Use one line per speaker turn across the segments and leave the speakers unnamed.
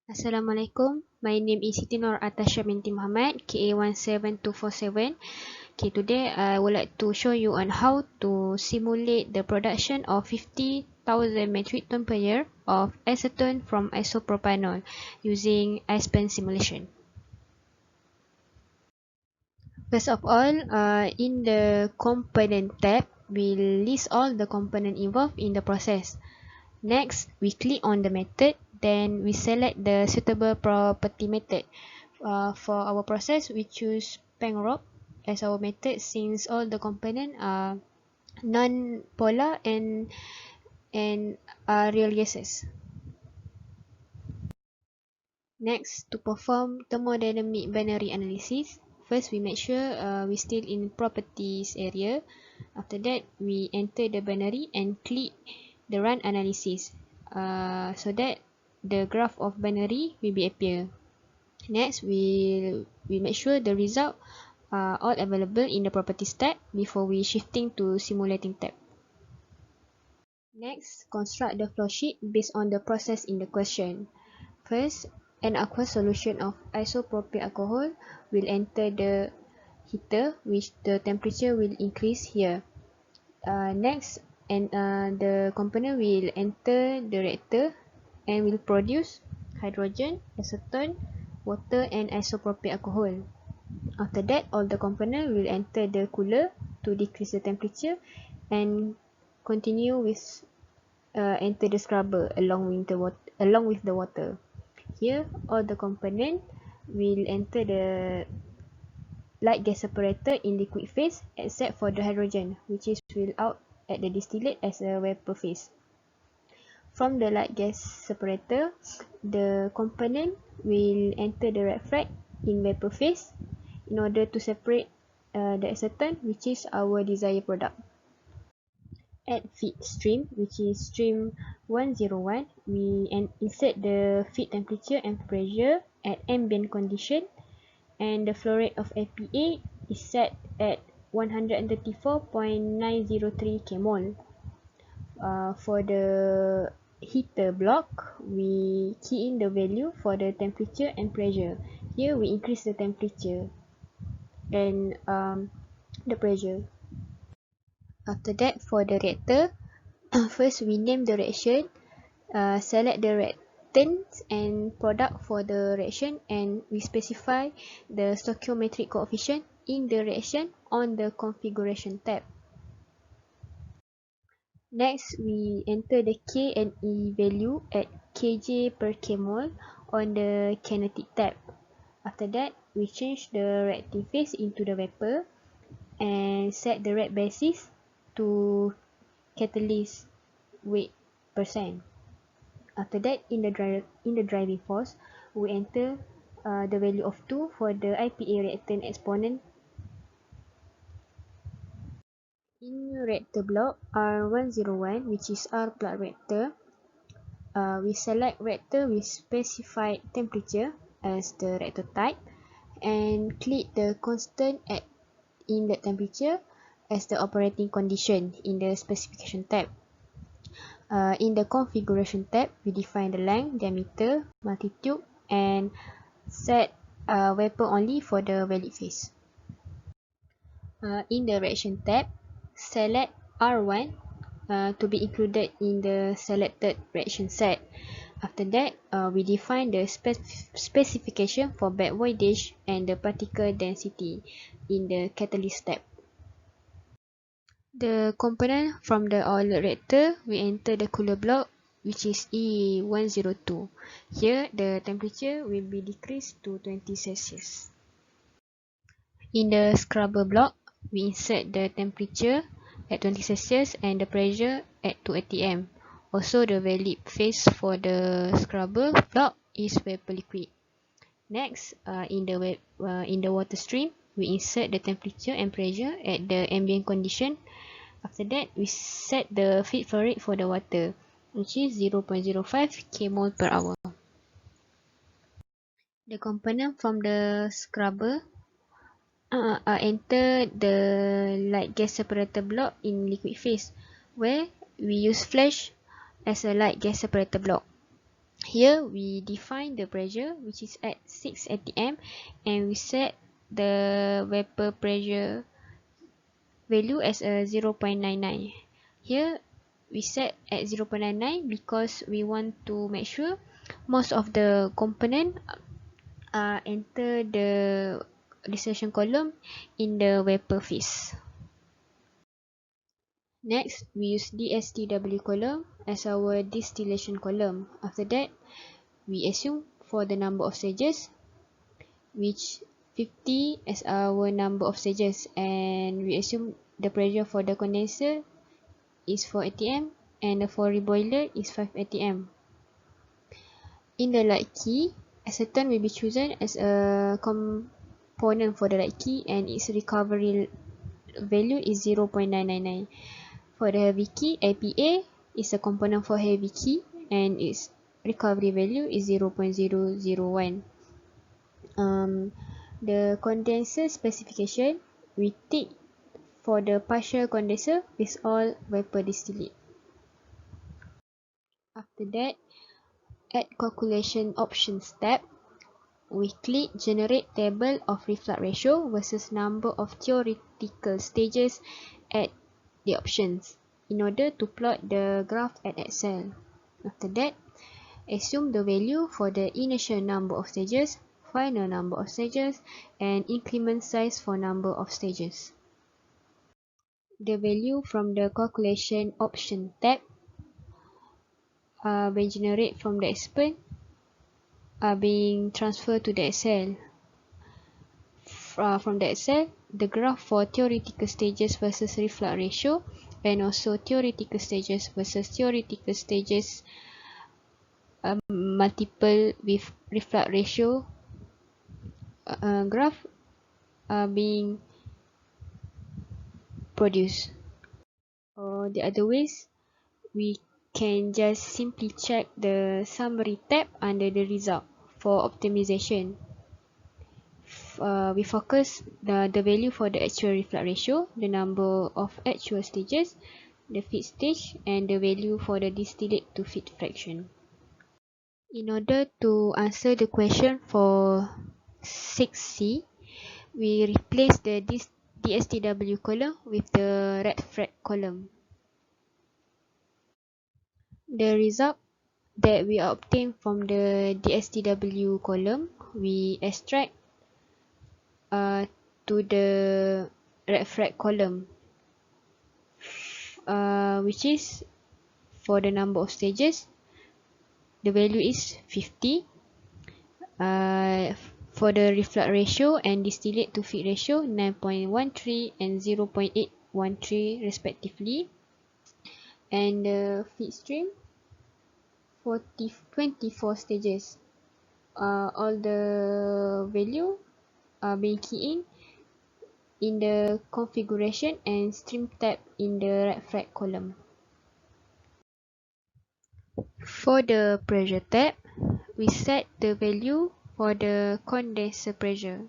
Assalamualaikum. My name is Siti Nur Atasha binti Muhammad, KA17247. Okay, today I would like to show you on how to simulate the production of 50,000 metric ton per year of acetone from isopropanol using ASPEN simulation. First of all, in the component tab, we'll list all the components involved in the process. Next, we click on the method, then we select the suitable property method. For our process, we choose Pangrope as our method since all the components are non-polar and are real gases. Next, to perform thermodynamic binary analysis, first we make sure we still in properties area. After that, we enter the binary and click the run analysis so that the graph of binary will be appear. Next, we make sure the result are all available in the properties tab before we shifting to simulating tab. Next, construct the flow sheet based on the process in the question. First, an aqueous solution of isopropyl alcohol will enter the heater, which the temperature will increase here. Next, the component will enter the reactor and will produce hydrogen, acetone, water and isopropyl alcohol. After that, all the components will enter the cooler to decrease the temperature and continue with enter the scrubber along with the water. Here, all the components will enter the light gas separator in liquid phase except for the hydrogen, which is will out at the distillate as a vapor phase. From the light gas separator, the component will enter the red flag in vapor phase in order to separate the acetone, which is our desired product. At feed stream, which is stream 101, we insert the feed temperature and pressure at ambient condition, and the flow rate of APA is set at 134.903 kmol. For the heater block, we key in the value for the temperature and pressure. Here we increase the temperature and the pressure. After that, for the reactor, first we name the reaction, select the reactants and product for the reaction, and we specify the stoichiometric coefficient in the reaction on the configuration tab. Next, we enter the K and E value at kJ per kmol on the kinetic tab. After that, we change the reacting phase into the vapor and set the red basis to catalyst weight percent. After that, in the driving force, we enter the value of 2 for the IPA reactant exponent. In reactor block R101, which is R plug reactor, we select reactor with specified temperature as the reactor type and click the constant at inlet temperature as the operating condition in the specification tab. In the configuration tab, we define the length, diameter, multitude, and set vapor only for the valid phase. In the reaction tab, select R1 to be included in the selected reaction set. After that, we define the specification for back voidage and the particle density in the catalyst tab. The component from the oil reactor, we enter the cooler block, which is E102. Here, the temperature will be decreased to 20 Celsius. In the scrubber block, we insert the temperature at 20 Celsius and the pressure at 2 atm. Also, the valid phase for the scrubber block is vapor liquid. Next, in the water stream, we insert the temperature and pressure at the ambient condition. After that, we set the feed flow rate for the water, which is 0.05 kmol per hour. The component from the scrubber enter the light gas separator block in liquid phase, where we use flash as a light gas separator block. Here we define the pressure, which is at 6 atm, and we set the vapor pressure value as a 0.99. Here we set at 0.99 because we want to make sure most of the component enter the distillation column in the vapor phase. Next, we use DSTW column as our distillation column. After that, we assume for the number of stages, which 50 as our number of stages, and we assume the pressure for the condenser is 4 atm and for reboiler is 5 atm. In the light key, acetone will be chosen as a component for the light key, and its recovery value is 0.999. For the heavy key, APA is a component for heavy key, and its recovery value is 0.001. The condenser specification, we take for the partial condenser with all vapor distillate. After that, at calculation options tab, we click generate table of reflux ratio versus number of theoretical stages at the options in order to plot the graph at Excel. After that, assume the value for the initial number of stages, final number of stages, and increment size for number of stages. The value from the calculation option tab are being generated from the ASPEN are being transferred to the Excel. From the Excel, the graph for theoretical stages versus reflux ratio, and also theoretical stages versus theoretical stages multiple with reflux ratio graph are being produced. Or the other ways, we can just simply check the summary tab under the result for optimization. We focus the value for the actual reflux ratio, the number of actual stages, the feed stage, and the value for the distillate to feed fraction. In order to answer the question for 6C, we replace the DSTW column with the red flag column. The result that we obtain from the DSTW column, we extract to the red flag column, which is for the number of stages, the value is 50. For the reflux ratio and distillate to feed ratio, 9.13 and 0.813 respectively, and the feed stream 24 stages. All the value are being keyed in the configuration and stream tab in the red flag column. For the pressure tab, we set the value for the condenser pressure,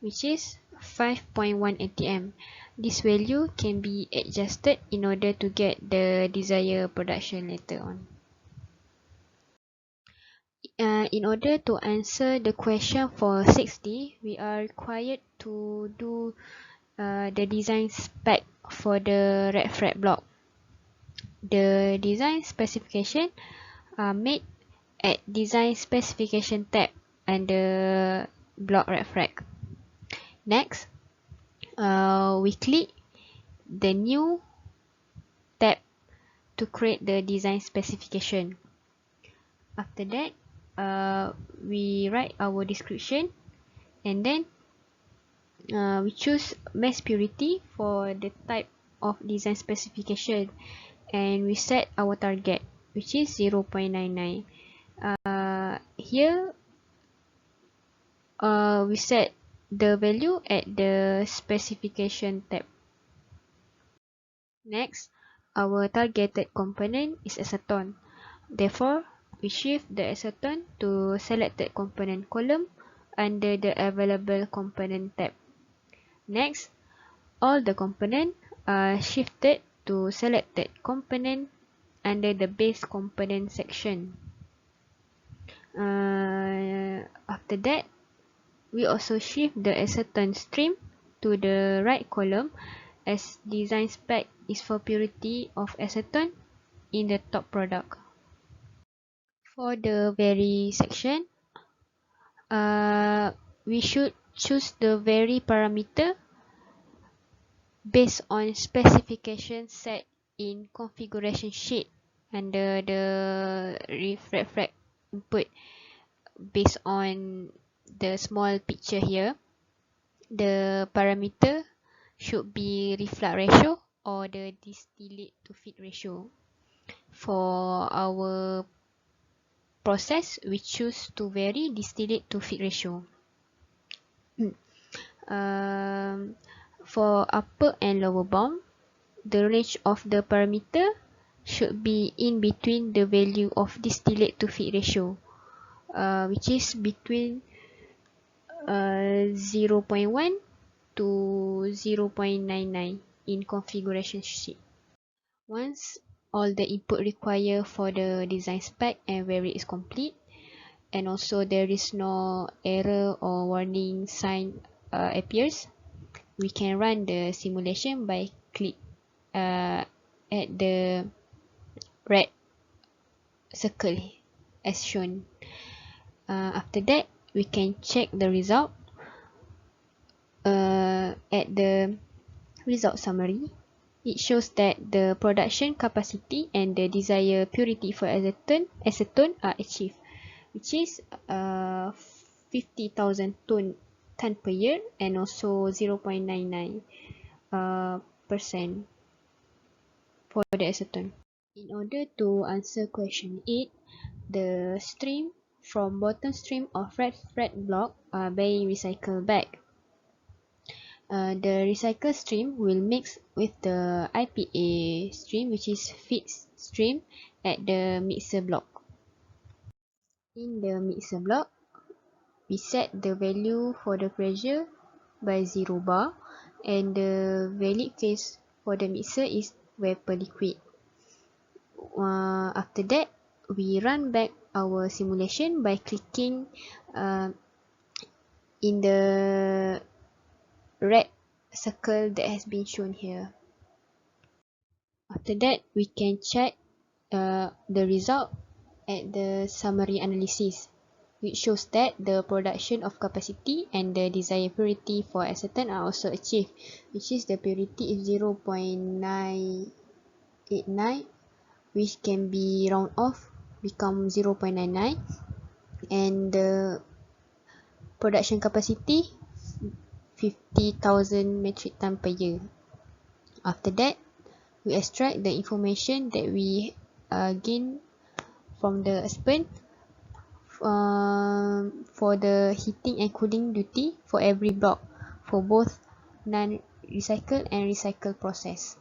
which is 5.1 atm. This value can be adjusted in order to get the desired production later on. In order to answer the question for 6D, we are required to do the design spec for the red flag block. The design specification are made at design specification tab under block red flag. Next, we click the new tab to create the design specification. After that, we write our description, and then we choose mass purity for the type of design specification, and we set our target, which is 0.99. Here we set the value at the specification tab. Next, our targeted component is acetone. Therefore, we shift the acetone to selected component column under the available component tab. Next, all the components are shifted to selected component under the base component section. After that, we also shift the acetone stream to the right column, as design spec is for purity of acetone in the top product. For the vary section, we should choose the vary parameter based on specification set in configuration sheet under the refract input. Based on the small picture here, the parameter should be reflux ratio or the distillate to feed ratio. For our process, we choose to vary distillate to feed ratio. For upper and lower bound, the range of the parameter should be in between the value of distillate to feed ratio, which is between 0.1 to 0.99 in configuration sheet. Once all the input required for the design spec and vary is complete, and also there is no error or warning sign appears, we can run the simulation by click at the red circle as shown. After that, we can check the result at the result summary. It shows that the production capacity and the desired purity for acetone are achieved, which is 50,000 ton per year and also 0.99% for the acetone. In order to answer question 8, the stream from bottom stream of red fret block are being recycled back. The recycle stream will mix with the IPA stream, which is feed stream, at the mixer block. In the mixer block, we set the value for the pressure by 0 bar, and the valid phase for the mixer is vapor liquid. After that, we run back our simulation by clicking in the red circle that has been shown here. After that, we can check the result at the summary analysis, which shows that the production of capacity and the desired purity for acetone are also achieved, which is the purity is 0.989, which can be round off become 0.99, and the production capacity 50,000 metric ton per year. After that, we extract the information that we gain from the ASPEN for the heating and cooling duty for every block for both non-recycled and recycled process.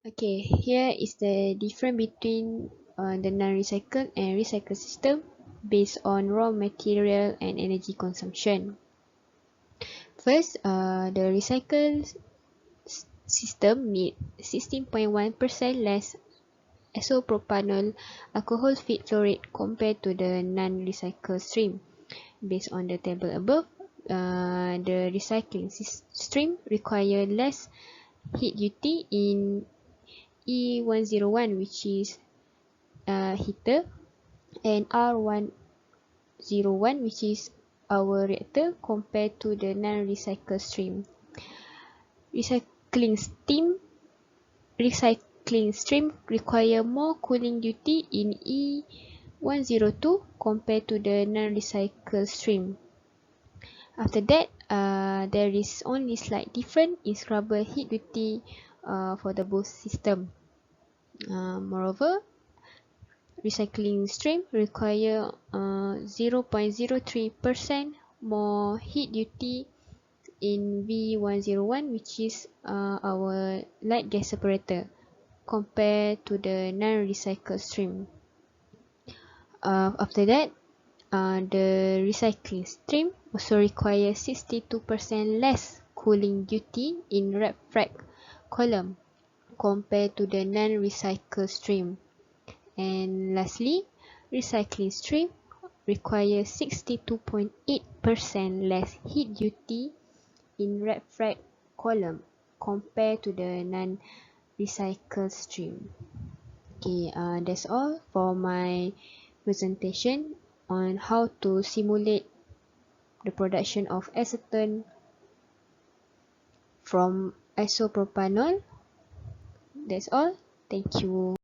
Okay, here is the difference between the non-recycled and recycled system based on raw material and energy consumption. First, the recycled system need 16.1% less isopropanol alcohol feed flow rate compared to the non-recycled stream. Based on the table above, the recycling stream require less heat duty in E101, which is heater, and R101, which is our reactor, compared to the non-recycled stream. Recycling stream require more cooling duty in E102 compared to the non-recycled stream. After that, there is only slight difference in scrubber heat duty for the both system. Moreover, recycling stream require 0.03% more heat duty in V101, which is our light gas separator, compared to the non-recycled stream. After that, the recycling stream also requires 62% less cooling duty in refract column compared to the non-recycled stream. And lastly, recycling stream requires 62.8% less heat duty in refract column compared to the non-recycled stream. Okay, that's all for my presentation on how to simulate the production of acetone from isopropanol. That's all. Thank you.